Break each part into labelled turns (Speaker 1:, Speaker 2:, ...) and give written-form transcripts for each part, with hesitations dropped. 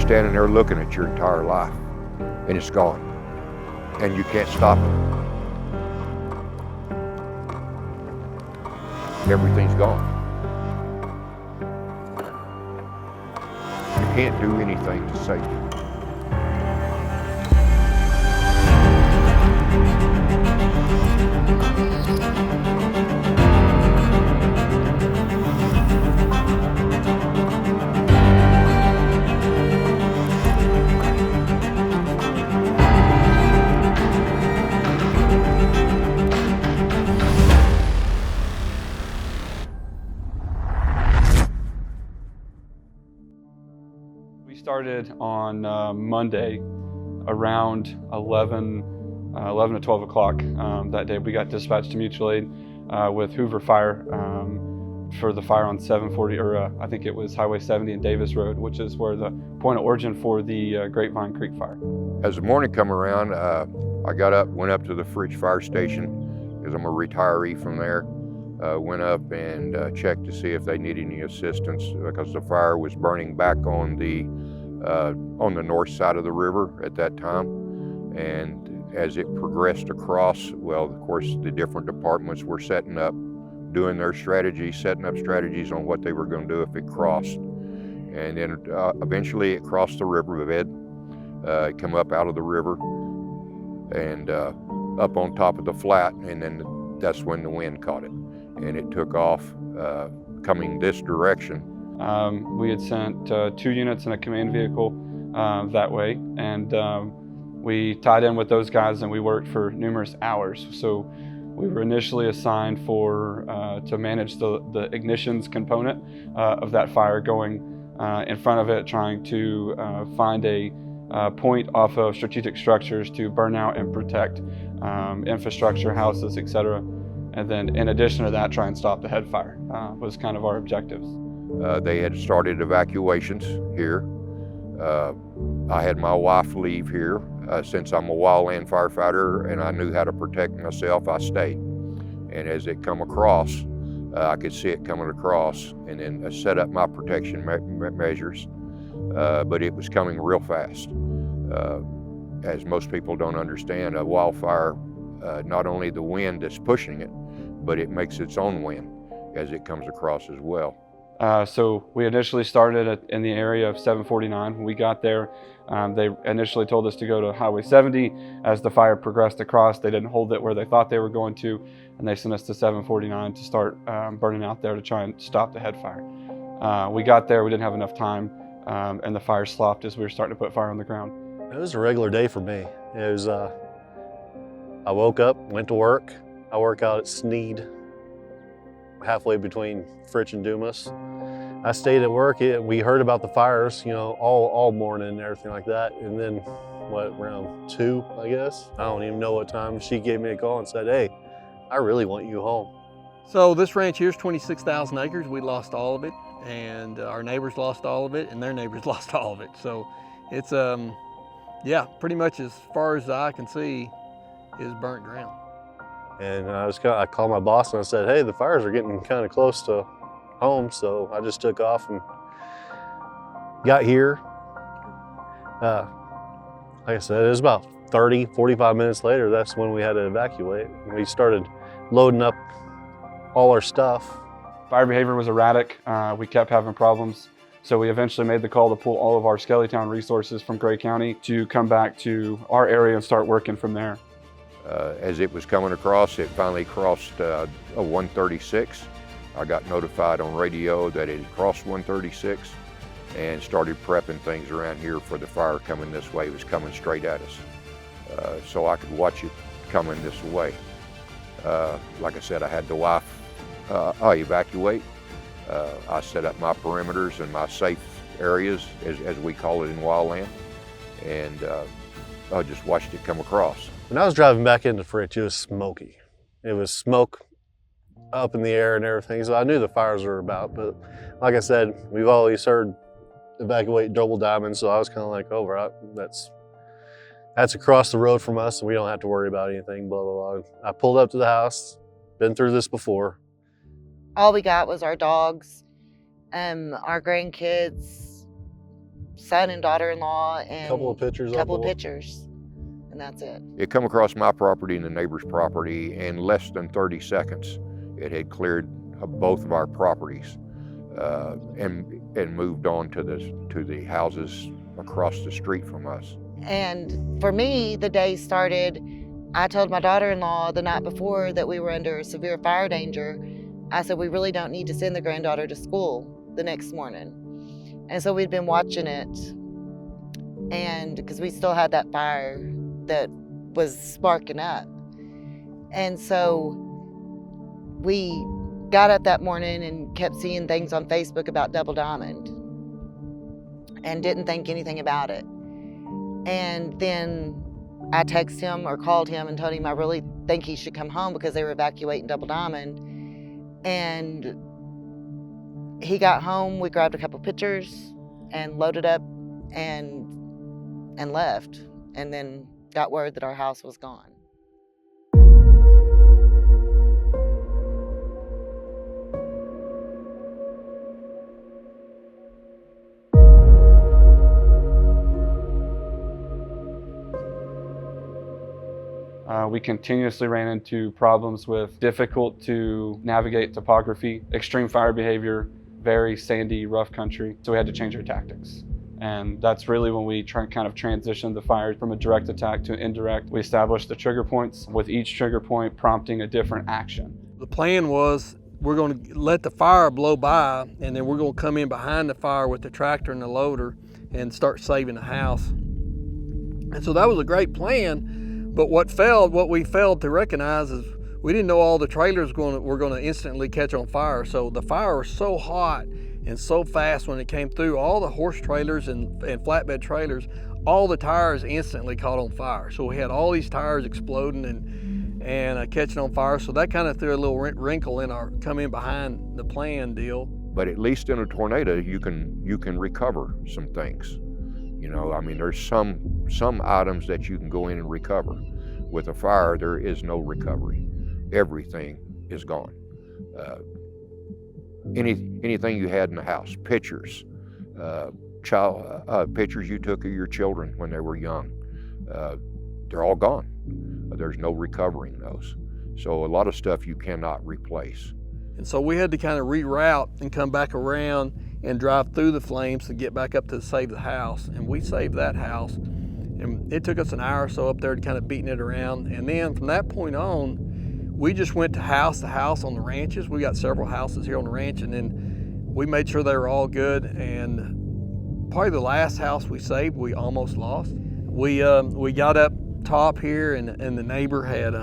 Speaker 1: standing there looking at your entire life, and it's gone, and you can't stop it. Everything's gone. You can't do anything to save it.
Speaker 2: Started on Monday around 11 to 12 o'clock that day. We got dispatched to mutual aid with Hoover Fire for the fire on 740, or I think it was Highway 70 and Davis Road, which is where the point of origin for the Grapevine Creek fire.
Speaker 1: As the morning come around, I got up, went up to the Fridge Fire Station, because I'm a retiree from there. Went up and checked to see if they need any assistance, because the fire was burning back on the north side of the river at that time. And as it progressed across, well, of course, the different departments were setting up, doing their strategies, setting up strategies on what they were going to do if it crossed. And then eventually it crossed the riverbed, it come up out of the river and up on top of the flat, and then that's when the wind caught it. And it took off coming this direction.
Speaker 2: We had sent 2 units in a command vehicle that way, and we tied in with those guys and we worked for numerous hours. So we were initially assigned to manage the ignitions component of that fire, going in front of it, trying to find a point off of strategic structures to burn out and protect infrastructure, houses, etc. And then in addition to that, try and stop the head fire was kind of our objectives.
Speaker 1: They had started evacuations here. I had my wife leave here. Since I'm a wildland firefighter and I knew how to protect myself, I stayed. And as it come across, I could see it coming across, and then set up my protection measures. But it was coming real fast. As most people don't understand, a wildfire, not only the wind that's pushing it, but it makes its own wind as it comes across as well.
Speaker 2: So we initially started in the area of 749. When we got there, they initially told us to go to Highway 70. As the fire progressed across, they didn't hold it where they thought they were going to, and they sent us to 749 to start burning out there to try and stop the head fire. We got there, we didn't have enough time, and the fire slopped as we were starting to put fire on the ground.
Speaker 3: It was a regular day for me. It was, I woke up, went to work. I work out at Sneed, halfway between Fritch and Dumas. I stayed at work. We heard about the fires, you know, all morning and everything like that. And then, around 2, I guess? I don't even know what time. She gave me a call and said, "Hey, I really want you home."
Speaker 4: So this ranch here is 26,000 acres. We lost all of it, and our neighbors lost all of it, and their neighbors lost all of it. So it's, yeah, pretty much as far as the eye can see is burnt ground.
Speaker 3: And I called my boss and I said, "Hey, the fires are getting kind of close to home." So I just took off and got here. Like I said, it was about 30, 45 minutes later, that's when we had to evacuate. We started loading up all our stuff.
Speaker 2: Fire behavior was erratic. We kept having problems. So we eventually made the call to pull all of our Skellytown resources from Gray County to come back to our area and start working from there.
Speaker 1: As it was coming across, it finally crossed a 136. I got notified on radio that it had crossed 136 and started prepping things around here for the fire coming this way. It was coming straight at us. So I could watch it coming this way. Like I said, I had the wife evacuate. I set up my perimeters and my safe areas, as we call it in wildland, and I just watched it come across.
Speaker 3: When I was driving back into Fritch, it was smoky. It was smoke up in the air and everything, so I knew the fires were about. But like I said, we've always heard evacuate Double Diamond, so I was kind of like, oh, right, that's across the road from us, and we don't have to worry about anything, blah, blah, blah. I pulled up to the house, been through this before.
Speaker 5: All we got was our dogs, our grandkids, son and daughter-in-law and
Speaker 3: A couple of pictures.
Speaker 5: and that's it.
Speaker 1: It come across my property and the neighbor's property in less than 30 seconds. It had cleared both of our properties and moved on to the houses across the street from us.
Speaker 5: And for me, the day started, I told my daughter-in-law the night before that we were under severe fire danger. I said, we really don't need to send the granddaughter to school the next morning. And so we'd been watching it, and because we still had that fire that was sparking up. And so we got up that morning and kept seeing things on Facebook about Double Diamond and didn't think anything about it. And then I texted him or called him and told him I really think he should come home because they were evacuating Double Diamond. And he got home, we grabbed a couple pictures and loaded up and left, and then got word that our house was gone.
Speaker 2: We continuously ran into problems with difficult to navigate topography, extreme fire behavior, very sandy, rough country. So we had to change our tactics. And that's really when we kind of transitioned the fire from a direct attack to an indirect. We established the trigger points, with each trigger point prompting a different action.
Speaker 4: The plan was we're going to let the fire blow by, and then we're going to come in behind the fire with the tractor and the loader and start saving the house. And so that was a great plan. But what we failed to recognize is we didn't know all the trailers were going to instantly catch on fire. So the fire was so hot and so fast when it came through, all the horse trailers and flatbed trailers, all the tires instantly caught on fire. So we had all these tires exploding and catching on fire. So that kind of threw a little wrinkle in our come in behind the plan deal.
Speaker 1: But at least in a tornado, you can recover some things. You know, I mean, there's some items that you can go in and recover. With a fire, there is no recovery. Everything is gone. Anything you had in the house, pictures, pictures you took of your children when they were young, they're all gone. There's no recovering those. So a lot of stuff you cannot replace.
Speaker 4: And so we had to kind of reroute and come back around and drive through the flames to get back up to save the house. And we saved that house. And it took us an hour or so up there to kind of beating it around. And then from that point on, we just went to house on the ranches. We got several houses here on the ranch, and then we made sure they were all good. And probably the last house we saved, we almost lost. We got up top here, and the neighbor had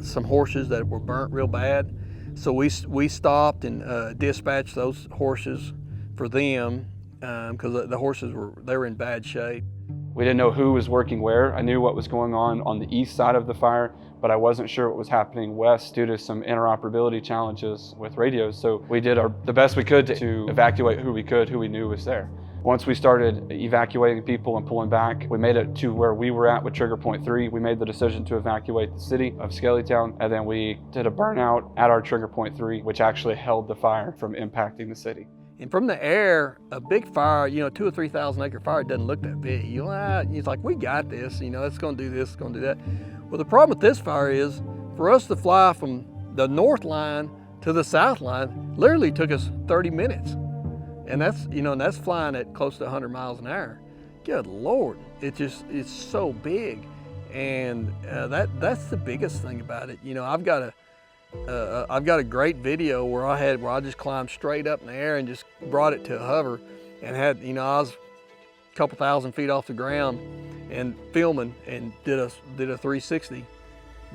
Speaker 4: some horses that were burnt real bad. So we stopped and dispatched those horses for them because the horses were in bad shape.
Speaker 2: We didn't know who was working where. I knew what was going on the east side of the fire, but I wasn't sure what was happening west due to some interoperability challenges with radios. So we did the best we could to evacuate who we knew was there. Once we started evacuating people and pulling back, we made it to where we were at with trigger point 3. We made the decision to evacuate the city of Skellytown, and then we did a burnout at our trigger point 3, which actually held the fire from impacting the city.
Speaker 4: And from the air, a big fire, 2,000 or 3,000 acre fire doesn't look that big. It's like, we got this, it's gonna do this, it's gonna do that. Well, the problem with this fire is, for us to fly from the north line to the south line literally took us 30 minutes. And that's flying at close to 100 miles an hour. Good Lord, it's so big. And that's the biggest thing about it. I've got a great video where I just climbed straight up in the air and just brought it to a hover and had, I was a couple thousand feet off the ground and filming and did a 360,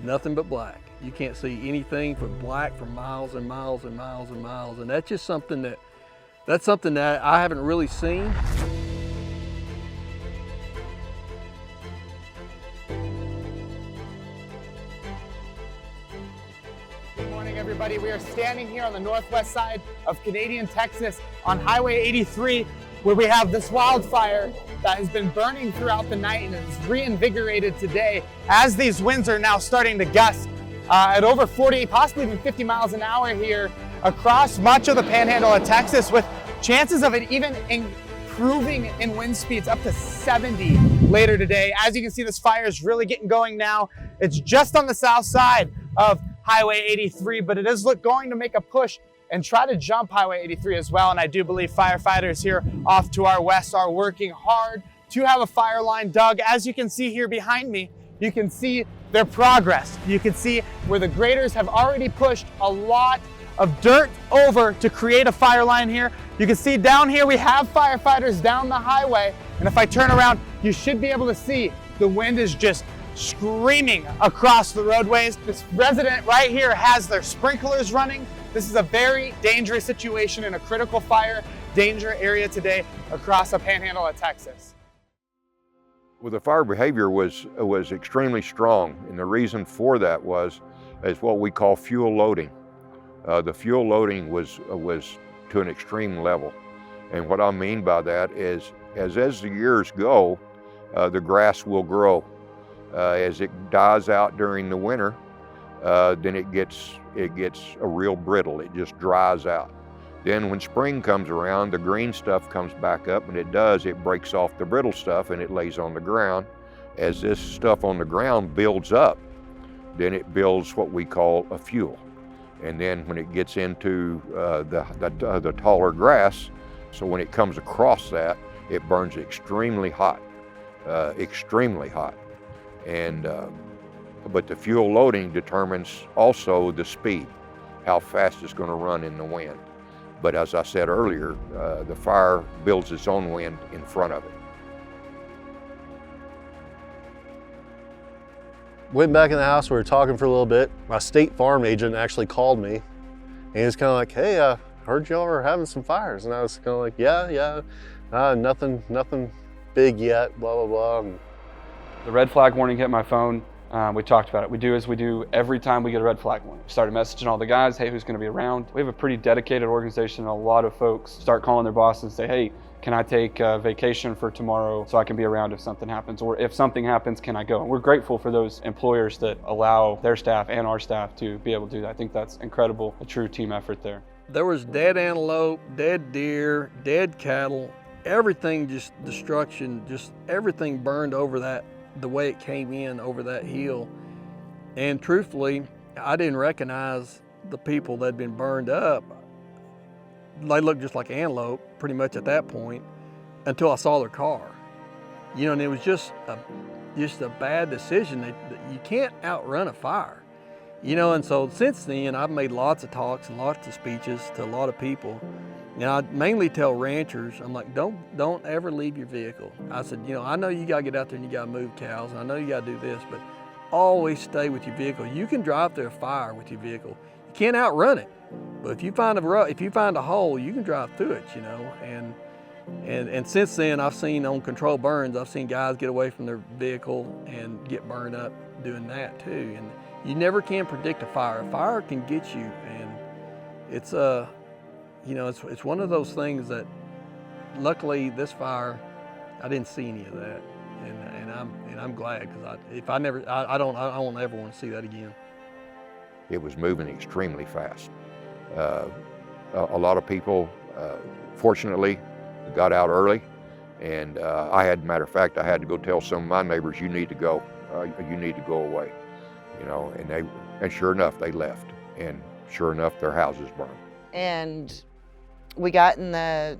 Speaker 4: nothing but black. You can't see anything but black for miles and miles and miles and miles. And that's just something that I haven't really seen.
Speaker 6: Good morning, everybody. We are standing here on the northwest side of Canadian Texas on Highway 83, where we have this wildfire that has been burning throughout the night and is reinvigorated today as these winds are now starting to gust at over 40, possibly even 50 miles an hour here across much of the Panhandle of Texas, with chances of it even improving in wind speeds up to 70 later today. As you can see, this fire is really getting going now. It's just on the south side of Highway 83, but it is going to make a push and try to jump Highway 83 as well. And I do believe firefighters here off to our west are working hard to have a fire line dug. As you can see here behind me, you can see their progress. You can see where the graders have already pushed a lot of dirt over to create a fire line here. You can see down here we have firefighters down the highway, and if I turn around, you should be able to see the wind is just screaming across the roadways. This resident right here has their sprinklers running. This is a very dangerous situation in a critical fire danger area today across the Panhandle of Texas.
Speaker 1: Well, the fire behavior was extremely strong, and the reason for that is what we call fuel loading. The fuel loading was to an extreme level, and what I mean by that is as the years go, the grass will grow. As it dies out during the winter, then it gets a real brittle. It just dries out. Then when spring comes around, the green stuff comes back up, and it breaks off the brittle stuff and it lays on the ground. As this stuff on the ground builds up, then it builds what we call a fuel. And then when it gets into the taller grass, so when it comes across that, it burns extremely hot, extremely hot. And but the fuel loading determines also the speed, how fast it's going to run in the wind. But as I said earlier, the fire builds its own wind in front of it.
Speaker 3: Went back in the house, we were talking for a little bit. My State Farm agent actually called me, and he was kind of like, hey, I heard y'all are having some fires. And I was kind of like, yeah, nothing big yet, blah, blah, blah. And
Speaker 2: the red flag warning hit my phone. We talked about it. We do every time we get a red flag warning. We started messaging all the guys, hey, who's gonna be around? We have a pretty dedicated organization. A lot of folks start calling their boss and say, hey, can I take a vacation for tomorrow so I can be around if something happens? Or if something happens, can I go? And we're grateful for those employers that allow their staff and our staff to be able to do that. I think that's incredible, a true team effort there.
Speaker 4: There was dead antelope, dead deer, dead cattle, everything just destruction, just everything burned over that, the way it came in over that hill. And truthfully, I didn't recognize the people that had been burned up. They looked just like antelope pretty much at that point until I saw their car. You know, and it was just a bad decision. That you can't outrun a fire. You know, and so since then I've made lots of talks and lots of speeches to a lot of people. And I mainly tell ranchers, I'm like, don't ever leave your vehicle. I said, you know, I know you gotta get out there and you gotta move cows, and I know you gotta do this, but always stay with your vehicle. You can drive through a fire with your vehicle. You can't outrun it, but if you find a hole, you can drive through it, you know. And since then, I've seen on controlled burns, I've seen guys get away from their vehicle and get burned up doing that too. And you never can predict a fire. A fire can get you, and it's you know, it's one of those things that, luckily, this fire, I didn't see any of that, and I'm glad, because I don't ever want to see that again.
Speaker 1: It was moving extremely fast. A lot of people, fortunately, got out early, and matter of fact, I had to go tell some of my neighbors, you need to go away, you know, and sure enough, they left, and sure enough, their houses burned. And
Speaker 5: we got in the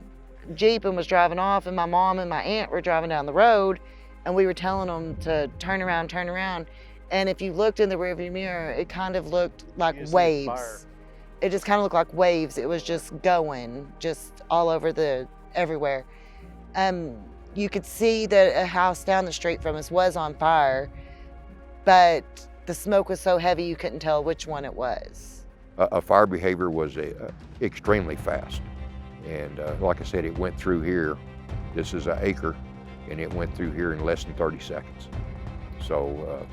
Speaker 5: Jeep and was driving off, and my mom and my aunt were driving down the road, and we were telling them to turn around. And if you looked in the rearview mirror, it kind of looked like waves. It just kind of looked like waves. It was just going, just all over everywhere. You could see that a house down the street from us was on fire, but the smoke was so heavy you couldn't tell which one it was.
Speaker 1: A fire behavior was extremely fast. And like I said, it went through here. This is an acre, and it went through here in less than 30 seconds. So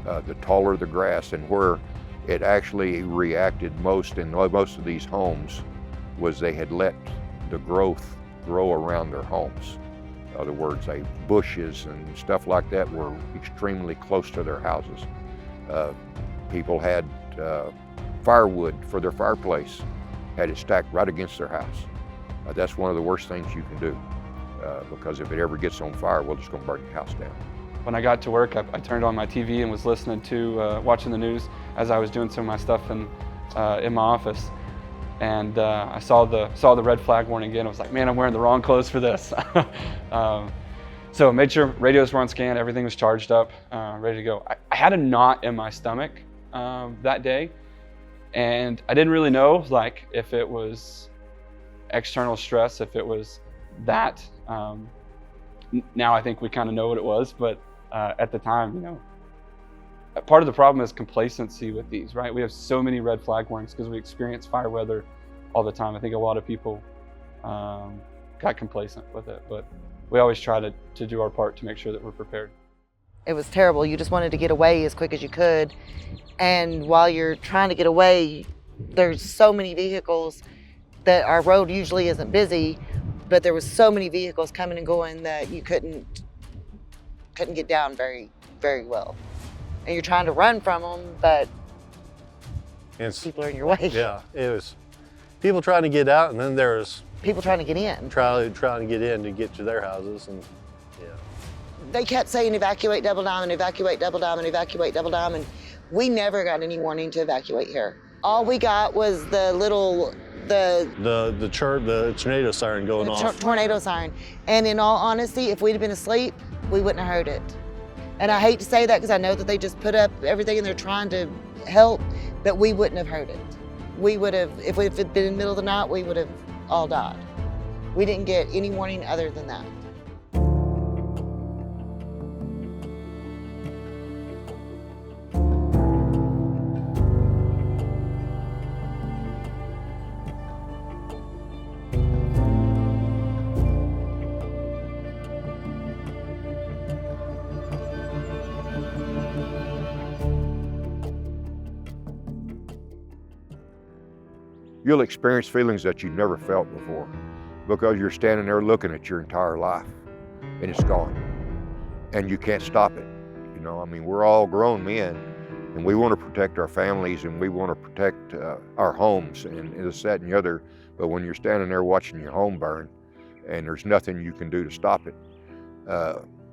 Speaker 1: the taller the grass, and where it actually reacted most in most of these homes was they had let the growth grow around their homes. In other words, bushes and stuff like that were extremely close to their houses. People had firewood for their fireplace, had it stacked right against their house. That's one of the worst things you can do. because if it ever gets on fire, we're just gonna burn the house down.
Speaker 2: When I got to work, I turned on my TV and was listening to, watching the news as I was doing some of my stuff in my office. And I saw the red flag warning again. I was like, man, I'm wearing the wrong clothes for this. So I made sure radios were on scan, everything was charged up, ready to go. I had a knot in my stomach that day, and I didn't really know like if it was external stress, if it was that. Now I think we kind of know what it was, but at the time, you know, part of the problem is complacency with these, right? We have so many red flag warnings because we experience fire weather all the time. I think a lot of people got complacent with it, but we always try to do our part to make sure that we're prepared.
Speaker 5: It was terrible. You just wanted to get away as quick as you could. And while you're trying to get away, there's so many vehicles that our road usually isn't busy, but there was so many vehicles coming and going that you couldn't get down very, very well. And you're trying to run from them, but people are in your way.
Speaker 3: Yeah, it was people trying to get out, and then there's
Speaker 5: People trying to get in.
Speaker 3: trying to get in to get to their houses, and yeah.
Speaker 5: They kept saying evacuate Double Diamond, evacuate Double Diamond, evacuate Double Diamond. We never got any warning to evacuate here. All we got was the tornado siren going off. Tornado siren. And in all honesty, if we'd have been asleep, we wouldn't have heard it. And I hate to say that because I know that they just put up everything and they're trying to help, but we wouldn't have heard it. We would have, if it had been in the middle of the night, we would have all died. We didn't get any warning other than that.
Speaker 1: You'll experience feelings that you never felt before because you're standing there looking at your entire life and it's gone and you can't stop it. You know, I mean, we're all grown men and we want to protect our families and we want to protect our homes and this, that, and the other. But when you're standing there watching your home burn and there's nothing you can do to stop it,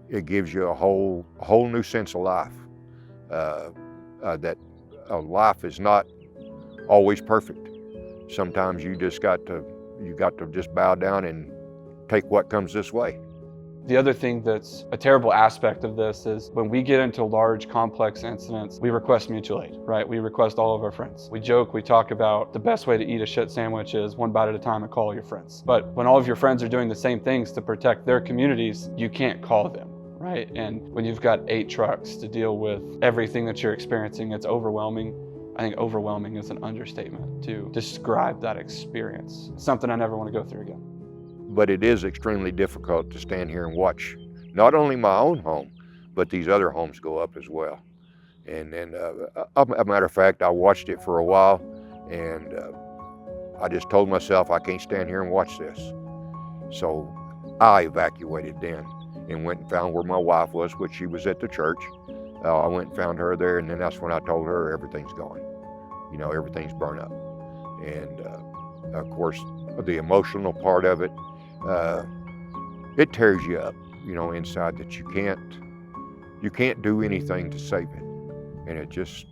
Speaker 1: it gives you a whole new sense of life. That life is not always perfect. Sometimes you got to just bow down and take what comes this way.
Speaker 2: The other thing that's a terrible aspect of this is when we get into large, complex incidents, we request mutual aid, right? We request all of our friends. We joke, we talk about the best way to eat a shit sandwich is one bite at a time and call your friends. But when all of your friends are doing the same things to protect their communities, you can't call them, right? And when you've got 8 trucks to deal with everything that you're experiencing, it's overwhelming. I think overwhelming is an understatement to describe that experience. It's something I never want to go through again.
Speaker 1: But it is extremely difficult to stand here and watch not only my own home, but these other homes go up as well. And then, a matter of fact, I watched it for a while and I just told myself I can't stand here and watch this. So I evacuated then and went and found where my wife was, which she was at the church. I went and found her there, and then that's when I told her everything's gone. You know, everything's burned up. And of course, the emotional part of it, it tears you up, you know, inside that you can't do anything to save it. And it just,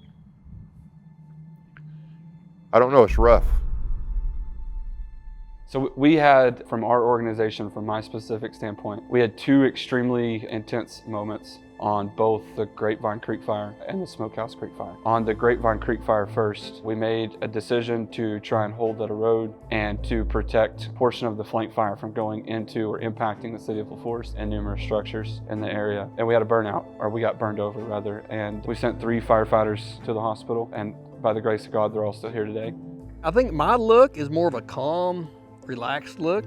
Speaker 1: I don't know, it's rough.
Speaker 2: So we had, from our organization, from my specific standpoint, we had 2 extremely intense moments on both the Grapevine Creek Fire and the Smokehouse Creek Fire. On the Grapevine Creek Fire first, we made a decision to try and hold at a road and to protect a portion of the flank fire from going into or impacting the city of La Force and numerous structures in the area. And we had a burnout, or we got burned over rather, and we sent 3 firefighters to the hospital, and by the grace of God, they're all still here today.
Speaker 4: I think my look is more of a calm, relaxed look.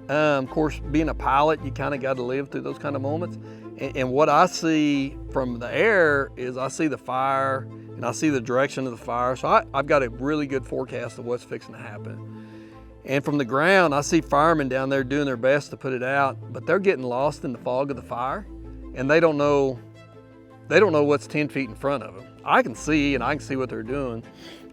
Speaker 4: Of course, being a pilot, you kind of got to live through those kind of moments. And what I see from the air is I see the fire and I see the direction of the fire. So I've got a really good forecast of what's fixing to happen. And from the ground, I see firemen down there doing their best to put it out, but they're getting lost in the fog of the fire and they don't know what's 10 feet in front of them. I can see and I can see what they're doing.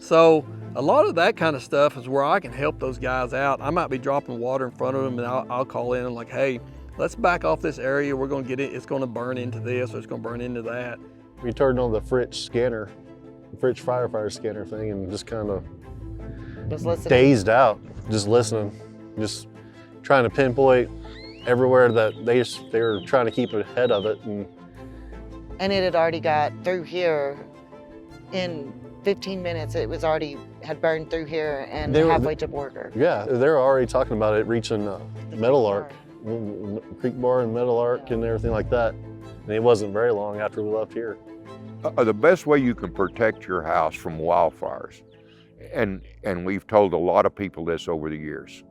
Speaker 4: So a lot of that kind of stuff is where I can help those guys out. I might be dropping water in front of them and I'll call in and like, hey, let's back off this area. We're gonna get it, it's gonna burn into this, or it's gonna burn into that.
Speaker 3: We turned on the Fritch scanner, the Fritch firefighter scanner thing, and just kind of
Speaker 5: Just listening.
Speaker 3: dazed out, just listening, just trying to pinpoint everywhere that they were trying to keep ahead of it.
Speaker 5: And it had already got through here in 15 minutes. It was already had burned through here and halfway to Borger.
Speaker 3: Yeah, they were already talking about it reaching
Speaker 5: The
Speaker 3: Metal
Speaker 5: Creek
Speaker 3: Arc, Creek Bar and Metal Arc and everything like that. And it wasn't very long after we left here.
Speaker 1: The best way you can protect your house from wildfires, and we've told a lot of people this over the years,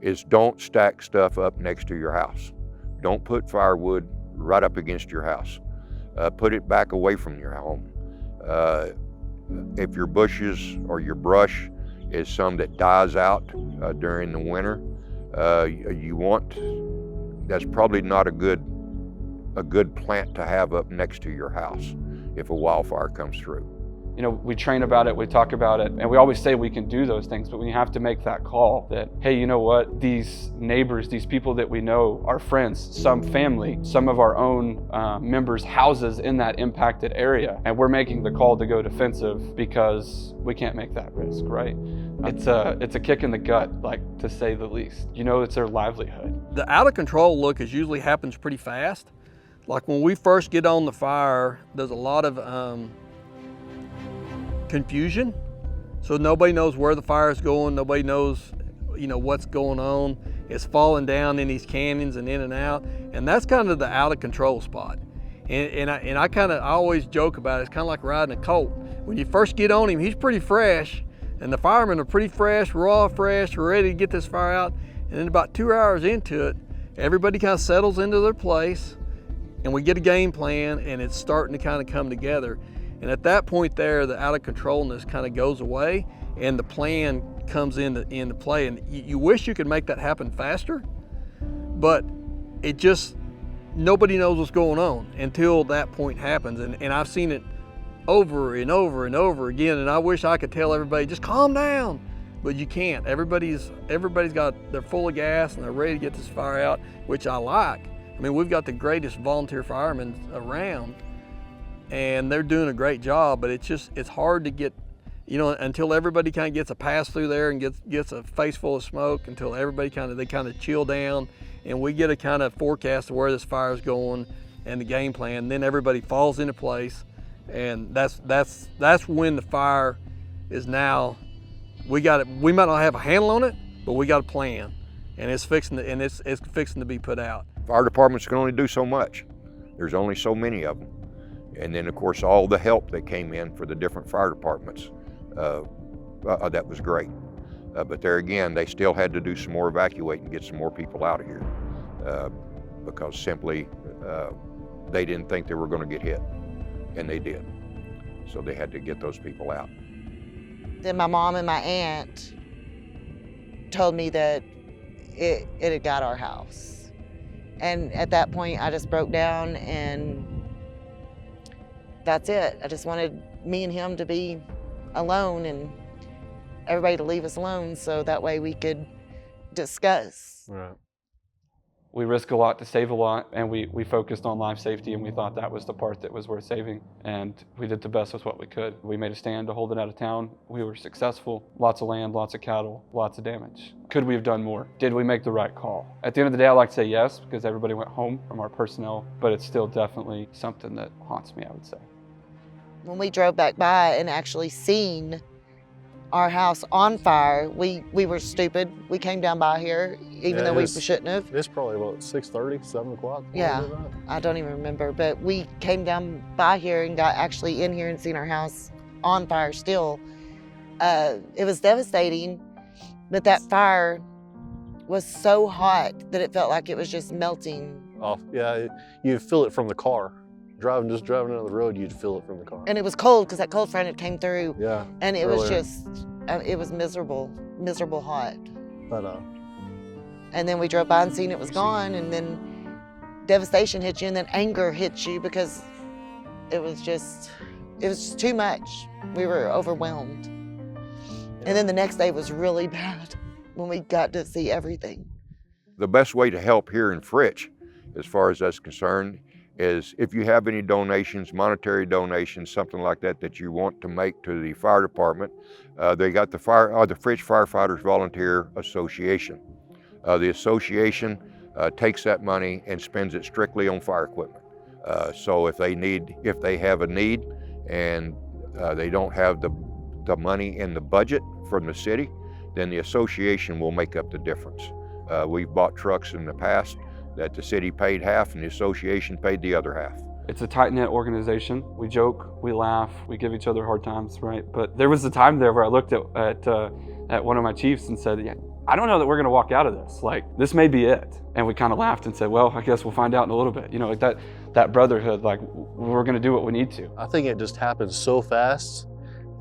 Speaker 1: is don't stack stuff up next to your house. Don't put firewood right up against your house. Put it back away from your home. If your bushes or your brush is some that dies out during the winter, that's probably not a good plant to have up next to your house if a wildfire comes through.
Speaker 2: You know, we train about it, we talk about it, and we always say we can do those things, but when you have to make that call that, hey, you know what, these neighbors, these people that we know, our friends, some family, some of our own members' houses in that impacted area, and we're making the call to go defensive because we can't make that risk, right? It's a kick in the gut, like, to say the least. You know, it's their livelihood.
Speaker 4: The out of control look usually happens pretty fast. Like when we first get on the fire, there's a lot of confusion. So nobody knows where the fire is going. Nobody knows, you know, what's going on. It's falling down in these canyons and in and out. And that's kind of the out of control spot. And I always joke about it. It's kind of like riding a colt. When you first get on him, he's pretty fresh. And the firemen are pretty fresh. We're all fresh. We're ready to get this fire out. And then about 2 hours into it, everybody kind of settles into their place. And we get a game plan, and it's starting to kind of come together. And at that point there, the out of controlness kind of goes away, and the plan comes into play. And you wish you could make that happen faster, but it just, nobody knows what's going on until that point happens. And I've seen it over and over and over again, and I wish I could tell everybody, just calm down, but you can't. Everybody's they're full of gas, and they're ready to get this fire out, which I like. I mean, we've got the greatest volunteer firemen around, and they're doing a great job, but it's hard to get, you know, until everybody kind of gets a pass through there and gets a face full of smoke, until everybody they kind of chill down, and we get a kind of forecast of where this fire is going and the game plan. Then everybody falls into place, and that's when the fire is now, we might not have a handle on it, but we got a plan, and it's fixing to be put out.
Speaker 1: Fire departments can only do so much. There's only so many of them. And then, of course, all the help that came in for the different fire departments, that was great. But there again, they still had to do some more evacuating, get some more people out of here, because simply they didn't think they were going to get hit, and they did. So they had to get those people out.
Speaker 5: Then my mom and my aunt told me that it had got our house. And at that point, I just broke down, and that's it. I just wanted me and him to be alone and everybody to leave us alone, so that way we could discuss.
Speaker 3: Right.
Speaker 2: We risk a lot to save a lot, and we focused on life safety, and we thought that was the part that was worth saving, and we did the best with what we could. We made a stand to hold it out of town. We were successful. Lots of land, lots of cattle, lots of damage. Could we have done more? Did we make the right call? At the end of the day, I like to say yes, because everybody went home from our personnel, but it's still definitely something that haunts me, I would say.
Speaker 5: When we drove back by and actually seen our house on fire, we were stupid. We came down by here, even though we shouldn't have.
Speaker 3: It's probably about 6:30, 7 o'clock.
Speaker 5: Yeah, I don't even remember, but we came down by here and got actually in here and seen our house on fire still. It was devastating, but that fire was so hot that it felt like it was just melting.
Speaker 3: Oh, yeah, you feel it from the car. Just driving down the road, you'd feel it from the car.
Speaker 5: And it was cold because that cold front had came through.
Speaker 3: Yeah.
Speaker 5: And it was
Speaker 3: earlier.
Speaker 5: just, it was miserable hot.
Speaker 3: But
Speaker 5: And then we drove by and seen it was gone, and then devastation hit you, and then anger hit you because it was just too much. We were overwhelmed. And then the next day was really bad when we got to see everything.
Speaker 1: The best way to help here in Fritch as far as that's concerned, is if you have any donations, monetary donations, something like that, that you want to make to the fire department, they got the Fritch Firefighters Volunteer Association. The association takes that money and spends it strictly on fire equipment. So if they have a need and they don't have the money in the budget from the city, then the association will make up the difference. We've bought trucks in the past that the city paid half and the association paid the other half.
Speaker 2: It's a tight-knit organization. We joke, we laugh, we give each other hard times, right? But there was a time there where I looked at one of my chiefs and said, yeah, I don't know that we're gonna walk out of this. Like, this may be it. And we kind of laughed and said, well, I guess we'll find out in a little bit. You know, like that brotherhood, like, we're gonna do what we need to.
Speaker 3: I think it just happened so fast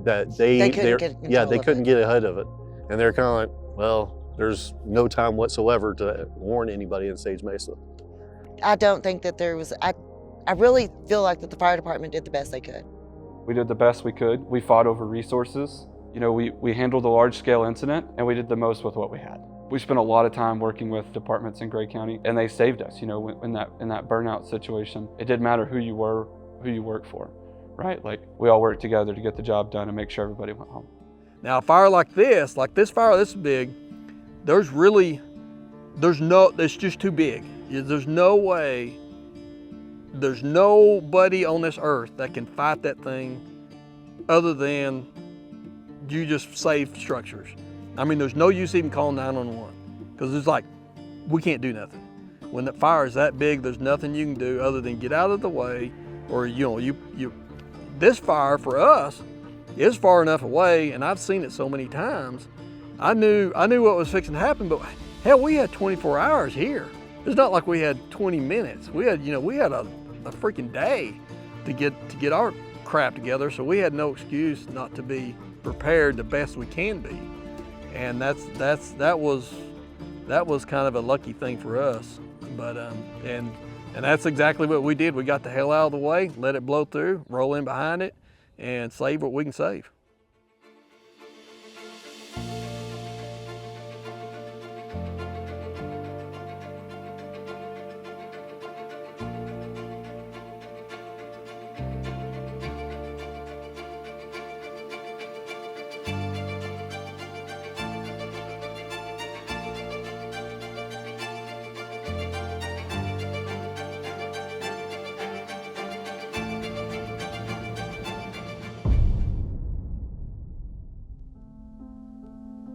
Speaker 3: that they couldn't get ahead of it. And they're kind of like, well, there's no time whatsoever to warn anybody in Sage Mesa.
Speaker 5: I don't think that there was, I really feel like that the fire department did the best they could.
Speaker 2: We did the best we could. We fought over resources. You know, we handled a large-scale incident, and we did the most with what we had. We spent a lot of time working with departments in Gray County, and they saved us. You know, in that burnout situation, it didn't matter who you were, who you worked for, right? Like, we all worked together to get the job done and make sure everybody went home.
Speaker 4: Now, a fire like this fire this big, it's just too big. There's no way, there's nobody on this earth that can fight that thing other than you just save structures. I mean, there's no use even calling 911 because it's like, we can't do nothing. When the fire is that big, there's nothing you can do other than get out of the way, or this fire for us is far enough away, and I've seen it so many times. I knew what was fixing to happen, but hell, we had 24 hours here. It's not like we had 20 minutes. We had a freaking day to get our crap together, so we had no excuse not to be prepared the best we can be. And that was kind of a lucky thing for us. But and that's exactly what we did. We got the hell out of the way, let it blow through, roll in behind it, and save what we can save.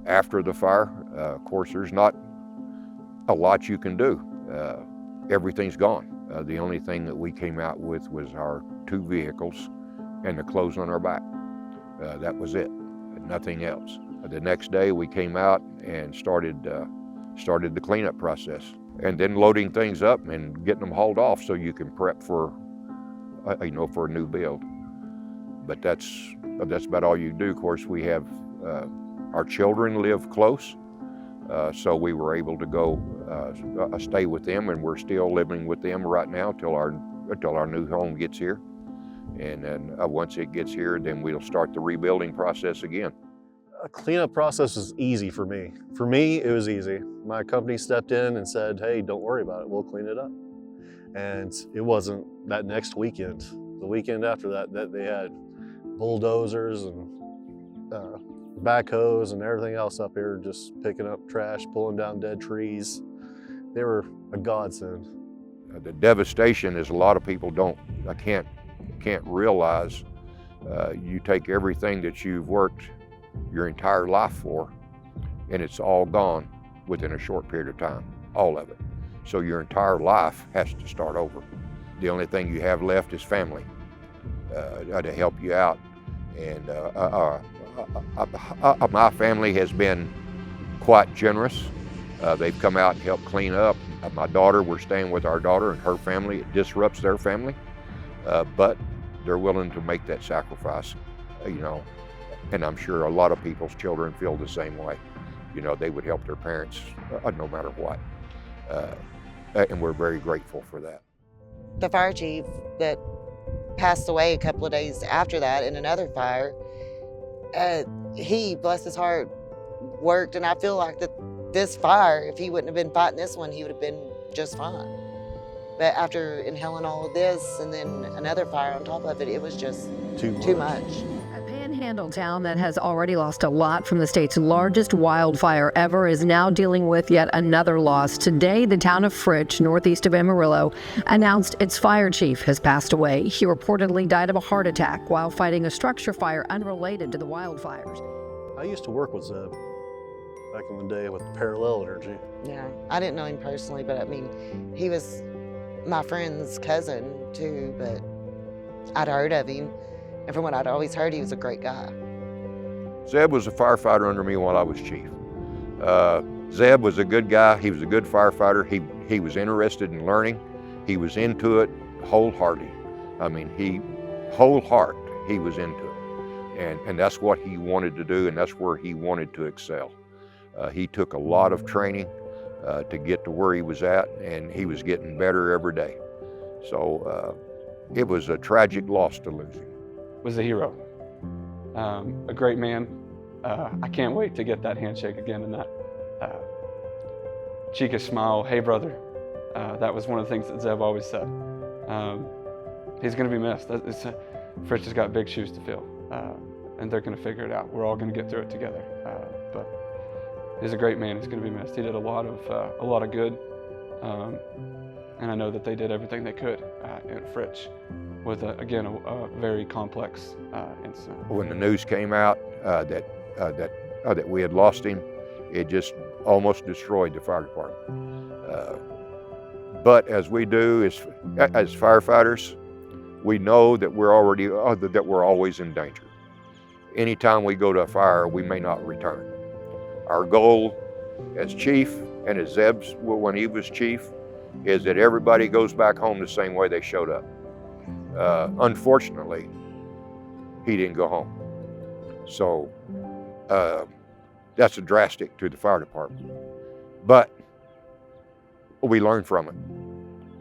Speaker 1: After the fire, of course, there's not a lot you can do. Everything's gone. The only thing that we came out with was our 2 vehicles and the clothes on our back. That was it, nothing else. The next day we came out and started the cleanup process, and then loading things up and getting them hauled off so you can prep for a new build. But that's about all you do. Of course, we have our children live close, so we were able to go stay with them, and we're still living with them right now till our new home gets here. And then once it gets here, then we'll start the rebuilding process again.
Speaker 3: A cleanup process was easy for me. For me, it was easy. My company stepped in and said, hey, don't worry about it, we'll clean it up. And it wasn't that next weekend. The weekend after that they had bulldozers and backhoes and everything else up here, just picking up trash, pulling down dead trees. They were a godsend.
Speaker 1: The devastation is a lot of people can't realize. You take everything that you've worked your entire life for, and it's all gone within a short period of time, all of it. So your entire life has to start over. The only thing you have left is family to help you out. And my family has been quite generous. They've come out and helped clean up. My daughter, we're staying with our daughter and her family. It disrupts their family, but they're willing to make that sacrifice, and I'm sure a lot of people's children feel the same way. They would help their parents no matter what, and we're very grateful for that.
Speaker 5: The fire chief that passed away a couple of days after that in another fire, he, bless his heart, worked, and I feel like that this fire, if he wouldn't have been fighting this one, he would have been just fine. But after inhaling all of this and then another fire on top of it, it was just
Speaker 3: Too
Speaker 5: too
Speaker 3: much.
Speaker 5: much.
Speaker 7: A Panhandle town that has already lost a lot from the state's largest wildfire ever is now dealing with yet another loss. Today, the town of Fritch, northeast of Amarillo, announced its fire chief has passed away. He reportedly died of a heart attack while fighting a structure fire unrelated to the wildfires.
Speaker 3: I used to work with Zeb back in the day with Parallel Energy.
Speaker 5: Yeah, I didn't know him personally, but I mean, he was my friend's cousin too, but I'd heard of him. And from what I'd always heard, he was a great guy.
Speaker 1: Zeb was a firefighter under me while I was chief. Zeb was a good guy. He was a good firefighter. He was interested in learning. He was into it wholehearted. I mean, whole heart, he was into it. And that's what he wanted to do, and that's where he wanted to excel. He took a lot of training to get to where he was at, and he was getting better every day. So it was a tragic loss to lose him.
Speaker 2: Was a hero, a great man. I can't wait to get that handshake again and that cheekish smile. Hey, brother. That was one of the things that Zeb always said. He's going to be missed. Fritch has got big shoes to fill, and they're going to figure it out. We're all going to get through it together. But he's a great man. He's going to be missed. He did a lot of good, and I know that they did everything they could in Fritch with again a very complex incident.
Speaker 1: When the news came out that we had lost him, it just almost destroyed the fire department. But as we do as firefighters, we know that we're always in danger. Anytime we go to a fire, we may not return. Our goal as chief and as Zeb's when he was chief is that everybody goes back home the same way they showed up. Unfortunately, he didn't go home. So that's a drastic to the fire department. But we learn from it.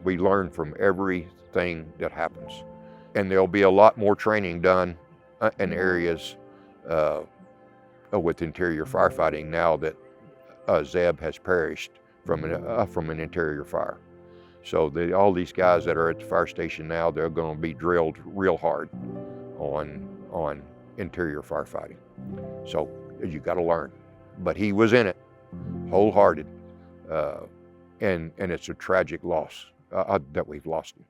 Speaker 1: We learn from everything that happens. And there'll be a lot more training done in areas with interior firefighting now that Zeb has perished from an interior fire. So all these guys that are at the fire station now, they're going to be drilled real hard on interior firefighting. So you got to learn. But he was in it, wholehearted, and it's a tragic loss that we've lost him.